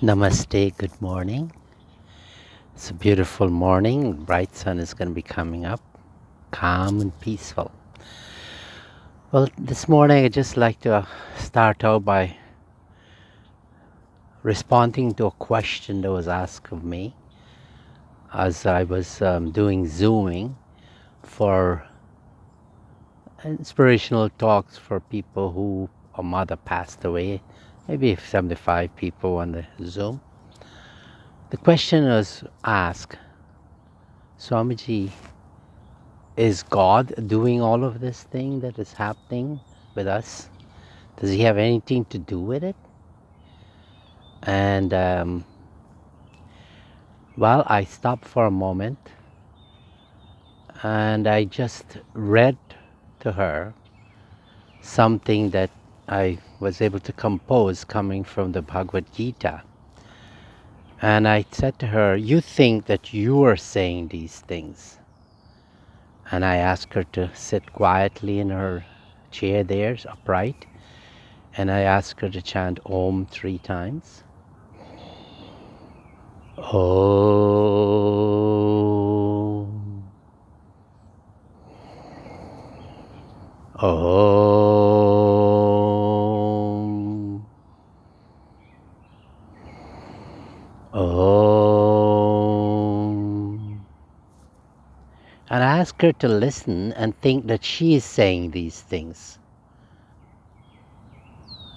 Namaste, good morning. It's a beautiful morning. Bright sun is going to be coming up, calm and peaceful. Well, this morning I'd just like to start out by responding to a question that was asked of me as I was doing Zooming for inspirational talks for people who a mother passed away, maybe 75 people on the Zoom. The question was asked, Swamiji, is God doing all of this thing that is happening with us? Does he have anything to do with it? And well, I stopped for a moment and I just read to her something that I was able to compose coming from the Bhagavad Gita. And I said to her, you think that you are saying these things. And I asked her to sit quietly in her chair there, upright. And I asked her to chant Om 3 times. Om. Om. Om. And I ask her to listen and think that she is saying these things.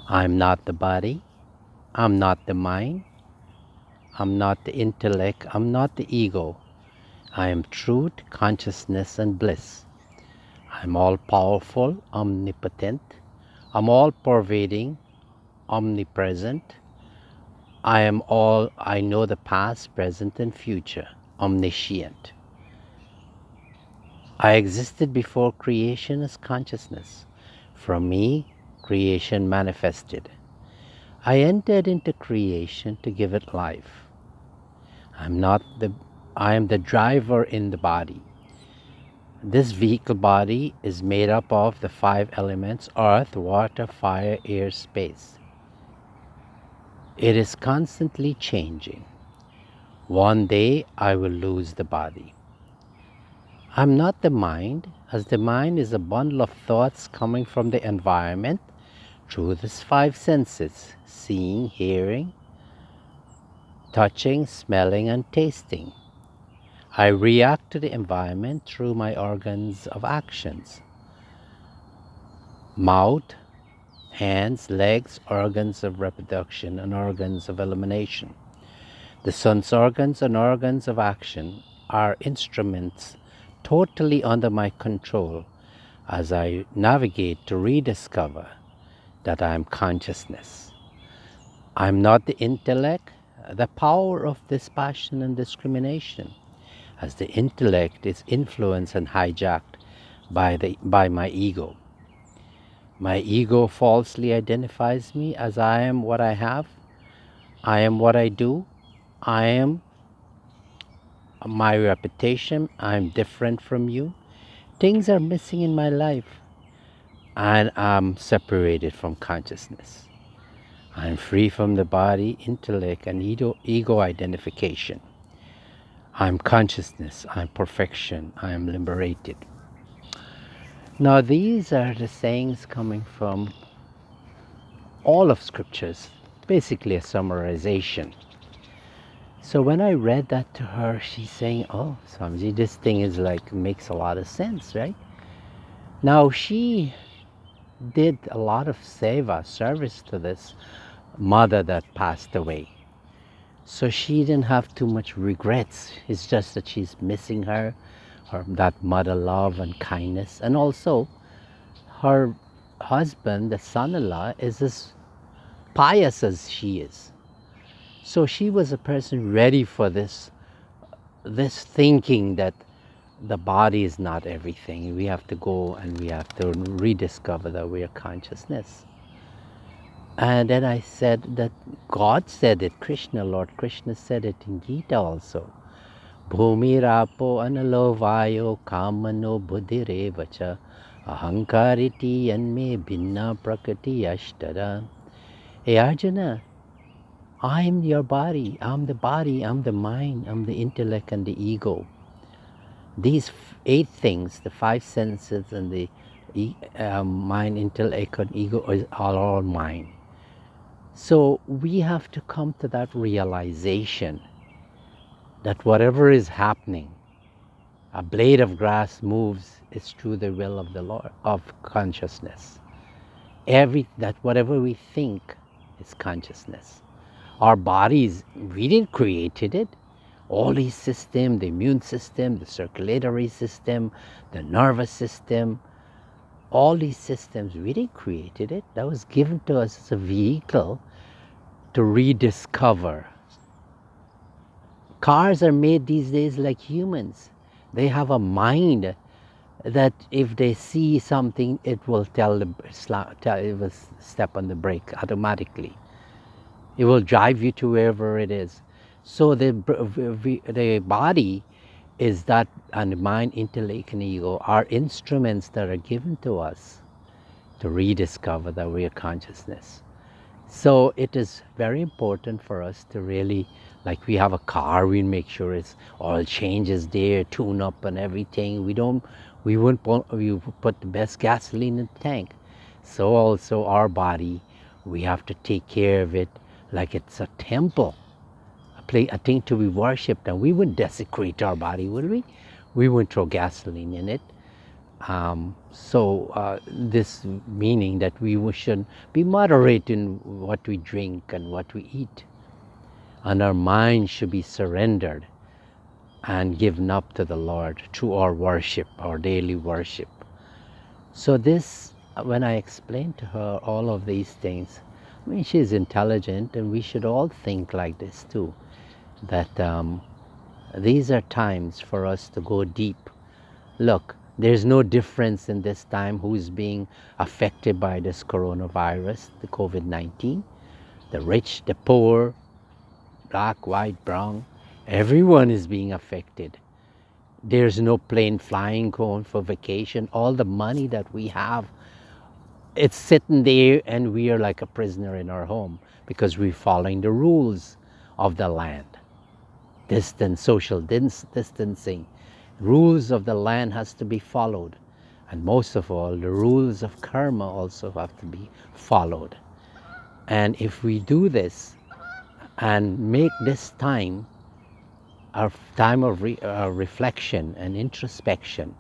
I'm not the body. I'm not the mind. I'm not the intellect. I'm not the ego. I am truth, consciousness, and bliss. I'm all-powerful, omnipotent. I'm all-pervading, omnipresent. I am all, I know the past, present, and future, omniscient. I existed before creation as consciousness. From me, creation manifested. I entered into creation to give it life. I am the driver in the body. This vehicle body is made up of the 5 elements: earth, water, fire, air, space. It is constantly changing. One day I will lose the body. I'm not the mind, as the mind is a bundle of thoughts coming from the environment through these 5 senses: seeing, hearing, touching, smelling, and tasting. I react to the environment through my organs of actions: mouth, hands, legs, organs of reproduction, and organs of elimination. The sense organs and organs of action are instruments totally under my control as I navigate to rediscover that I am consciousness. I am not the intellect, the power of dispassion and discrimination, as the intellect is influenced and hijacked by my ego. My ego falsely identifies me as I am what I have, I am what I do, I am my reputation, I am different from you. Things are missing in my life and I'm separated from consciousness. I'm free from the body, intellect, and ego identification. I'm consciousness, I'm perfection, I am liberated. Now these are the sayings coming from all of scriptures, basically a summarization. So when I read that to her, she's saying, oh, Swamiji, this thing is like, makes a lot of sense, right? Now she did a lot of seva, service to this mother that passed away. So she didn't have too much regrets. It's just that she's missing her that mother love and kindness. And also her husband, the son-in-law, is as pious as she is. So she was a person ready for this thinking that the body is not everything. We have to go and we have to rediscover that we are consciousness. And then I said that God said it, Lord Krishna said it in Gita also. Bhumi rapo analo vayo kamano buddhirevacha ahankariti yanme bhinna prakriti ashtara. Hey Arjuna, I'm your body, I'm the mind, I'm the intellect and the ego. These eight things, the five senses and the mind, intellect, and ego are all mine. So we have to come to that realization that whatever is happening, a blade of grass moves, is through the will of the Lord, of consciousness. That whatever we think is consciousness. Our bodies, we didn't create it. All these systems, the immune system, the circulatory system, the nervous system, all these systems, we didn't create it. That was given to us as a vehicle to rediscover. Cars are made these days like humans. They have a mind that if they see something, it will it will step on the brake automatically. It will drive you to wherever it is. So the body is that, and the mind, intellect, and ego are instruments that are given to us to rediscover that we are consciousness. So it is very important for us to really, like we have a car, we make sure it's all changes there, tune up and everything. We put the best gasoline in the tank. So also our body, we have to take care of it like it's a temple, a thing to be worshipped. And we wouldn't desecrate our body, would we? We wouldn't throw gasoline in it. This meaning that we should be moderate in what we drink and what we eat. And our mind should be surrendered and given up to the Lord through our worship, our daily worship. So this, when I explained to her all of these things, I mean, she's intelligent and we should all think like this too, that these are times for us to go deep. Look, there's no difference in this time who's being affected by this coronavirus, the COVID-19. The rich, the poor, black, white, brown, everyone is being affected. There's no plane flying, going for vacation. All the money that we have, it's sitting there and we are like a prisoner in our home because we're following the rules of the land. Social distancing. Rules of the land has to be followed. And most of all, the rules of karma also have to be followed. And if we do this and make this time our time of reflection and introspection,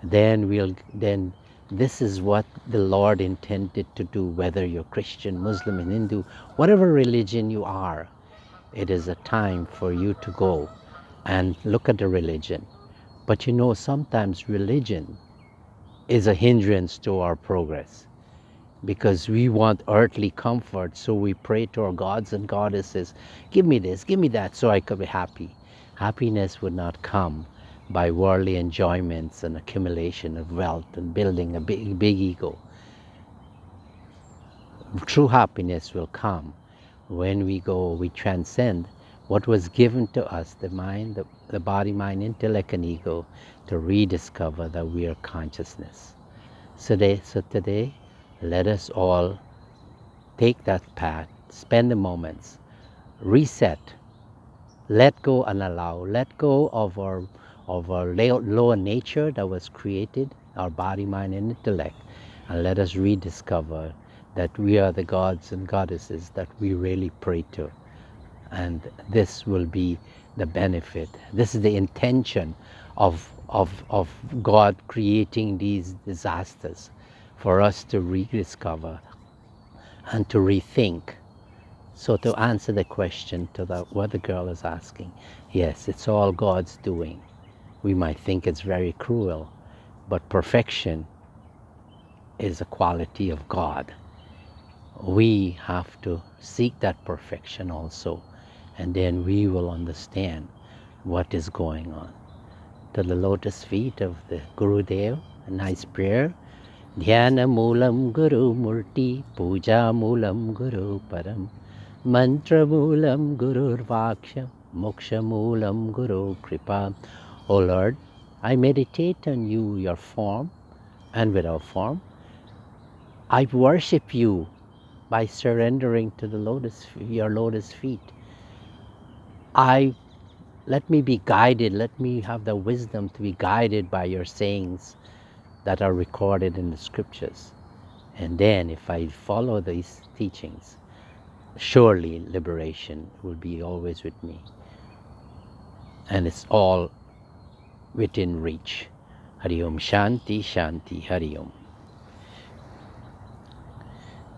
then this is what the Lord intended to do, whether you're Christian, Muslim, and Hindu, whatever religion you are. It is a time for you to go and look at the religion. But you know, sometimes religion is a hindrance to our progress because we want earthly comfort, so we pray to our gods and goddesses, give me this, give me that, so I could be happy. Happiness would not come by worldly enjoyments and accumulation of wealth and building a big ego. True happiness will come when we transcend what was given to us, the mind, the body, mind, intellect, and ego, to rediscover that we are consciousness. So today, let us all take that path, spend the moments, reset, let go and allow, let go of our lower nature that was created, our body, mind, and intellect, and let us rediscover that we are the gods and goddesses that we really pray to. And this will be the benefit. This is the intention of God creating these disasters, for us to rediscover and to rethink. So to answer the question to what the girl is asking, yes, it's all God's doing. We might think it's very cruel, but perfection is a quality of God. We have to seek that perfection also, and then we will understand what is going on. To the lotus feet of the Guru Dev, a nice prayer. Dhyana Moolam Guru Murti, Puja Moolam Guru Param, Mantra Moolam Guru Vaksham, Moksha Moolam Guru Kripa. O Lord, I meditate on you, your form and without form. I worship you by surrendering to the your lotus feet. Let me be guided, let me have the wisdom to be guided by your sayings that are recorded in the scriptures. And then if I follow these teachings, surely liberation will be always with me. And it's all within reach. Hari Om Shanti Shanti Hari Om.